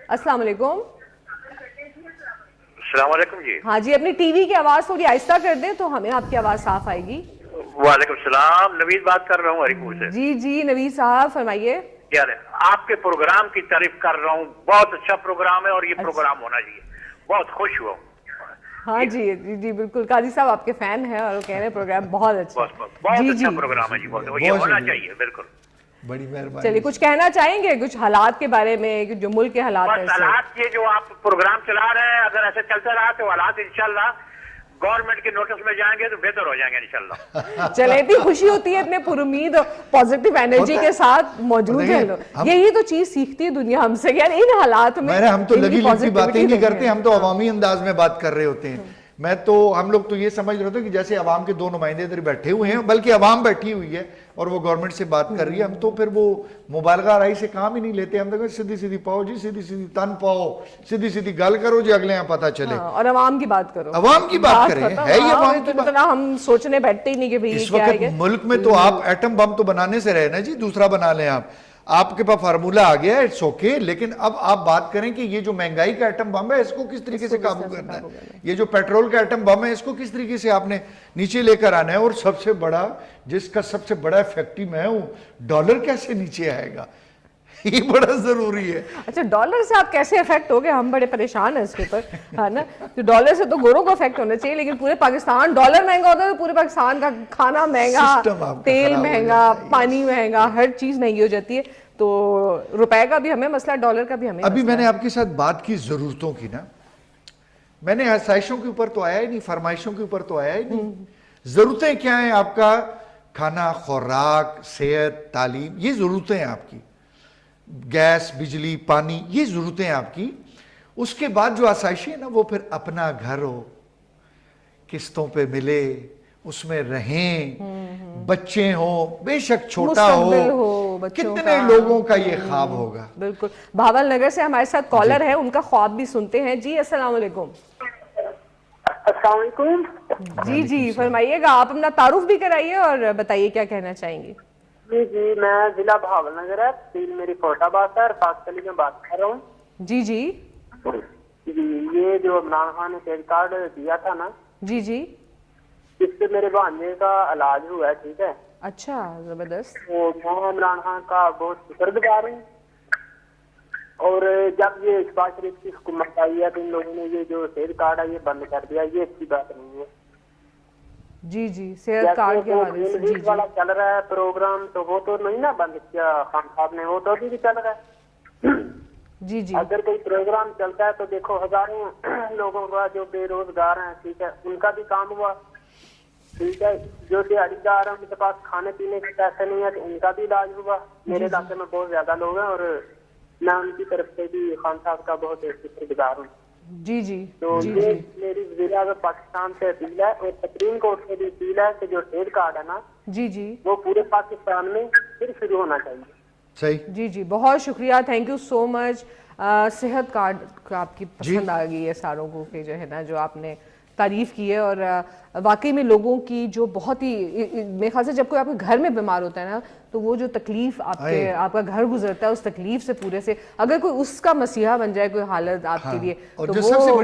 السلام علیکم. السلام علیکم. جی ہاں جی, اپنی ٹی وی کی آواز تھوڑی آہستہ کر دیں تو ہمیں آپ کی آواز صاف آئے گی. وعلیکم السلام, نوید بات کر رہا ہوں ہری پور سے. جی نوید صاحب فرمائیے. یار آپ کے پروگرام کی تعریف کر رہا ہوں, بہت اچھا پروگرام ہے اور یہ پروگرام ہونا چاہیے, بہت خوش ہوا. ہاں جی بالکل, قاضی صاحب آپ کے فین ہیں اور وہ کہہ رہے ہیں پروگرام بہت اچھا پروگرام ہے جی, بہت یہ ہونا چاہیے. بالکل, بڑی مہربانی. چلیے کچھ کہنا چاہیں گے کچھ حالات کے بارے میں, جو ملک کے حالات ہیں؟ حالات یہ جو آپ پروگرام چلا رہے ہیں, اگر ایسے چلتا رہا تو حالات انشاءاللہ گورنمنٹ کے نوٹس میں جائیں گے تو بہتر ہو جائیں گے انشاءاللہ. چلے, اتنی خوشی ہوتی ہے, اتنے پر امید اور پازیٹیو انرجی کے ساتھ موجود ہیں لوگ. یہی تو چیز سیکھتی ہے دنیا ہم سے, یار ان حالات میں ہم تو لگی لگی باتیں نہیں کرتے, ہم تو عوامی انداز میں بات کر رہے ہوتے ہیں. ہم لوگ تو یہ سمجھ رہے ہوتے کہ جیسے عوام کے 2 نمائندے ادھر بیٹھے ہوئے ہیں, بلکہ عوام بیٹھی ہوئی ہے اور وہ گورنمنٹ سے بات کر رہی ہے. ہم تو پھر وہ مبالغہ رائی سے کام ہی نہیں لیتے, ہم تو سیدھی پاؤ جی, سیدھی تن پاؤ, سیدھی گل کرو جی, اگلے یہاں پتہ چلے. اور عوام کی بات کرو, عوام کی بات کریں, ہے یہ عوام کی بات. ہم سوچنے بیٹھتے ہی نہیں کہ بھئی اس وقت ملک میں تو آپ ایٹم بم تو بنانے سے رہے نا جی, دوسرا بنا لیں آپ کے پاس فارمولہ آ گیا ہے, اٹس اوکے. لیکن اب آپ بات کریں کہ یہ جو مہنگائی کا ایٹم بم ہے اس کو کس طریقے سے قابو کرنا ہے, یہ جو پیٹرول کا ایٹم بم ہے اس کو کس طریقے سے آپ نے نیچے لے کر آنا ہے. اور سب سے بڑا, جس کا سب سے بڑا افیکٹو میں ہوں, ڈالر کیسے نیچے آئے گا, یہ بڑا ضروری ہے. اچھا, ڈالر سے آپ کیسے افیکٹ ہو گئے؟ ہم بڑے پریشان ہیں اس کے اوپر, ہے نا. تو ڈالر سے تو گوروں کو افیکٹ ہونا چاہیے, لیکن پورے پاکستان ڈالر مہنگا ہوتا ہے تو پورے پاکستان کا کھانا مہنگا, تیل مہنگا, پانی مہنگا, ہر چیز مہنگی ہو جاتی ہے. تو روپے کا بھی ہمیں مسئلہ, ڈالر کا بھی ہمیں. ابھی میں نے آپ کے ساتھ بات کی ضرورتوں کی نا, میں نے آسائشوں کے اوپر تو آیا ہی نہیں, فرمائشوں کے اوپر تو آیا ہی نہیں. ضرورتیں کیا ہیں آپ کا؟ کھانا, خوراک, صحت, تعلیم, یہ ضرورتیں ہیں آپ کی. گیس, بجلی, پانی, یہ ضرورتیں ہیں آپ کی. اس کے بعد جو آسائشیں ہیں نا, وہ پھر اپنا گھر ہو, قسطوں پہ ملے, اس میں رہیں, بچے ہوں, بے شک چھوٹا ہو, کتنے لوگوں کا یہ خواب ہوگا. بالکل. بھاول نگر سے ہمارے ساتھ کالر ہے, ان کا خواب بھی سنتے ہیں. جی السلام علیکم. السلام علیکم. جی جی فرمائیے گا, آپ اپنا تعارف بھی کرائیے اور بتائیے کیا کہنا چاہیں گے. جی میں ضلع بھاول نگر ہے, تحصیل میری فورٹ آباد ہے, رفاق علی میں بات کر رہا ہوں. جی جی جی یہ جو عمران خان نے کریڈٹ کارڈ دیا تھا نا, جی جی اس سے میرے بھانجے کا علاج ہوا ہے. ٹھیک ہے, اچھا زبردست. تو میں عمران خان کا بہت شکر گزار ہوں. اور جب یہ شہباز شریف کی حکومت آئی ہے تو ان لوگوں نے یہ جو کریڈٹ کارڈ ہے یہ بند کر دیا, یہ اچھی بات نہیں ہے. جی جی صحت کارڈ کے حوالے سے جی والا چل رہا ہے پروگرام, تو وہ تو نہیں نا بند کیا خان صاحب نے, وہ تو ابھی بھی چل رہا ہے. جی جی اگر کوئی پروگرام چلتا ہے تو دیکھو ہزاروں لوگوں کا جو بے روزگار ہیں, ٹھیک ہے, ان کا بھی کام ہوا. ٹھیک ہے, جو دیہڑی دار ہیں ان کے پاس کھانے پینے کے پیسے نہیں ہے تو ان کا بھی علاج ہوا. میرے علاقے میں بہت زیادہ لوگ ہیں اور میں ان کی طرف سے بھی خان صاحب کا بہت شکر گزار ہوں. جی جی تو یہ میری وزیر اعظم پاکستان سے اپیل ہے اور سپریم کورٹ سے بھی اپیل ہے کہ جو کریڈٹ کارڈ ہے نا, جی جی وہ پورے پاکستان میں پھر شروع ہونا چاہیے. صحیح. جی جی بہت شکریہ, تھینک یو سو مچ. صحت کارڈ کا آپ کی پسند آ گئی ہے ساروں کو کہ جو ہے نا جو آپ نے تعریف کی ہے, اور واقعی میں لوگوں کی جو بہت ہی, میرے خیال سے جب کوئی آپ کے گھر میں بیمار ہوتا ہے نا تو وہ جو تکلیف آپ کا گھر گزرتا ہے, اس تکلیف سے پورے سے اگر کوئی اس کا مسیحا بن جائے کوئی حالت آپ کے لیے تو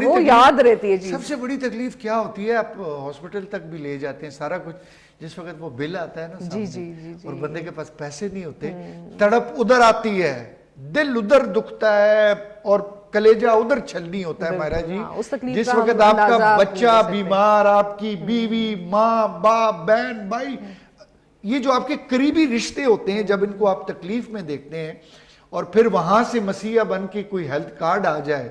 وہ یاد رہتی ہے. جی سب سے بڑی تکلیف کیا ہوتی ہے, آپ ہاسپٹل تک بھی لے جاتے ہیں سارا کچھ, جس وقت وہ بل آتا ہے نا سامنے اور بندے کے پاس پیسے نہیں ہوتے, تڑپ ادھر آتی ہے, دل ادھر دکھتا ہے اور کلیجہ ادھر چھلنی ہوتا ہے مہرا جی. جس وقت آپ کا بچہ بیمار, آپ کی بیوی, ماں, باپ, بہن, بھائی, یہ جو آپ کے قریبی رشتے ہوتے ہیں, جب ان کو آپ تکلیف میں دیکھتے ہیں اور پھر وہاں سے مسیحا بن کے کوئی ہیلتھ کارڈ آ جائے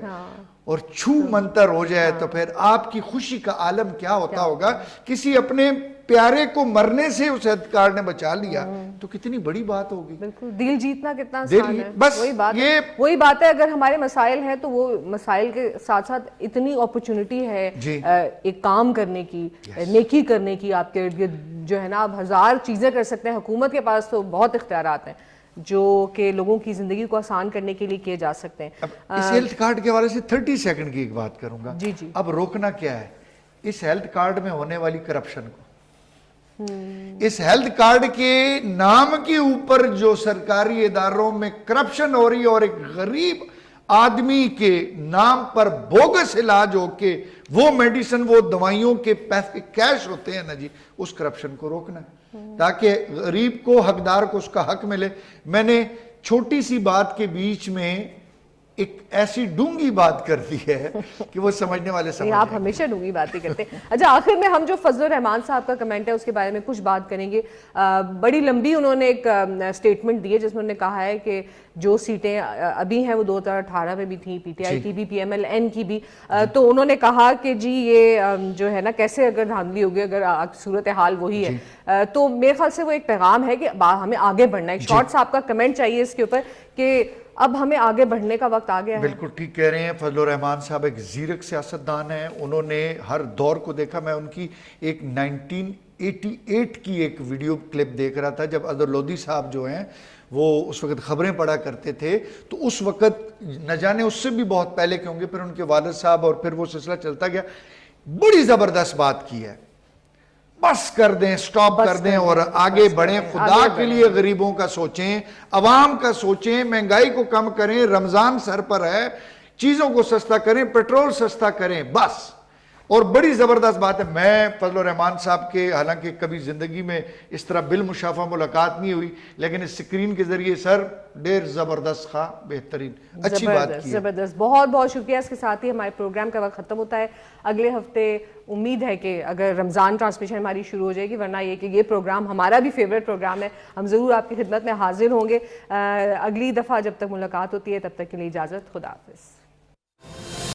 اور چھو منتر ہو جائے تو پھر آپ کی خوشی کا عالم کیا ہوتا ہوگا. کسی اپنے پیارے کو مرنے سے اس ہیلتھ کارڈ نے بچا لیا تو کتنی بڑی بات ہوگی. بالکل, دل جیتنا کتنا آسان ہے. بس وہی بات ہے, اگر ہمارے مسائل ہیں تو وہ مسائل کے ساتھ ساتھ اتنی اپرچونٹی ہے ایک کام کرنے کی, نیکی کرنے کی, آپ کے جو ہے نا آپ ہزار چیزیں کر سکتے ہیں. حکومت کے پاس تو بہت اختیارات ہیں جو کہ لوگوں کی زندگی کو آسان کرنے کے لیے کیے جا سکتے ہیں. اس ہیلتھ کارڈ کے حوالے سے 30 سیکنڈ کی ایک بات کروں گا. جی جی. اب روکنا کیا ہے اس ہیلتھ کارڈ میں ہونے والی کرپشن کو. اس ہیلتھ کارڈ کے نام کے اوپر جو سرکاری اداروں میں کرپشن ہو رہی ہے اور ایک غریب آدمی کے نام پر بوگس علاج ہو کے وہ میڈیسن, وہ دوائیوں کے پیسے کیش ہوتے ہیں نا جی, اس کرپشن کو روکنا ہے تاکہ غریب کو, حقدار کو اس کا حق ملے. میں نے چھوٹی سی بات کے بیچ میں ایک ایسی ڈونگی بات کر دی ہے کہ وہ سمجھنے والے سمجھ آپ ہمیشہ ڈونگی باتیں کرتے ہیں. اچھا آخر میں ہم جو فضل الرحمان صاحب کا کمنٹ ہے اس کے بارے میں کچھ بات کریں گے. بڑی لمبی انہوں نے ایک سٹیٹمنٹ دی ہے جس میں انہوں نے کہا ہے کہ جو سیٹیں ابھی ہیں وہ 2018 میں بھی تھیں, پی ٹی آئی کی بھی, پی ایم ایل این کی بھی, تو انہوں نے کہا کہ جی یہ جو ہے نا کیسے اگر دھاندلی ہوگی اگر صورتحال وہی ہے. تو میرے خیال سے وہ ایک پیغام ہے کہ ہمیں آگے بڑھنا ہے. ایک شارٹ صاحب کا کمنٹ چاہیے اس کے اوپر کہ اب ہمیں آگے بڑھنے کا وقت آ گیا ہے. بالکل ٹھیک کہہ رہے ہیں. فضل الرحمان صاحب ایک زیرک سیاستدان ہیں, انہوں نے ہر دور کو دیکھا. میں ان کی ایک 1988 کی ایک ویڈیو کلپ دیکھ رہا تھا جب اظہر لودھی صاحب جو ہیں وہ اس وقت خبریں پڑھا کرتے تھے, تو اس وقت نہ جانے اس سے بھی بہت پہلے کے ہوں گے, پھر ان کے والد صاحب اور پھر وہ سلسلہ چلتا گیا. بڑی زبردست بات کی ہے, بس کر دیں, سٹاپ کر دیں اور آگے بڑھیں. خدا کے لیے غریبوں کا سوچیں, عوام کا سوچیں, مہنگائی کو کم کریں. رمضان سر پر ہے, چیزوں کو سستا کریں, پیٹرول سستا کریں بس. اور بڑی زبردست بات ہے. میں فضل الرحمان صاحب کے حالانکہ کبھی زندگی میں اس طرح بالمشافہ ملاقات نہیں ہوئی, لیکن اس سکرین کے ذریعے سر ڈیر زبردست خواہ بہترین اچھی بات کی. زبردست, بہت بہت شکریہ. اس کے ساتھ ہی ہمارے پروگرام کا وقت ختم ہوتا ہے. اگلے ہفتے امید ہے کہ اگر رمضان ٹرانسمیشن ہماری شروع ہو جائے گی, ورنہ یہ کہ یہ پروگرام ہمارا بھی فیوریٹ پروگرام ہے, ہم ضرور آپ کی خدمت میں حاضر ہوں گے. اگلی دفعہ جب تک ملاقات ہوتی ہے تب تک کے لیے اجازت. خدا حافظ.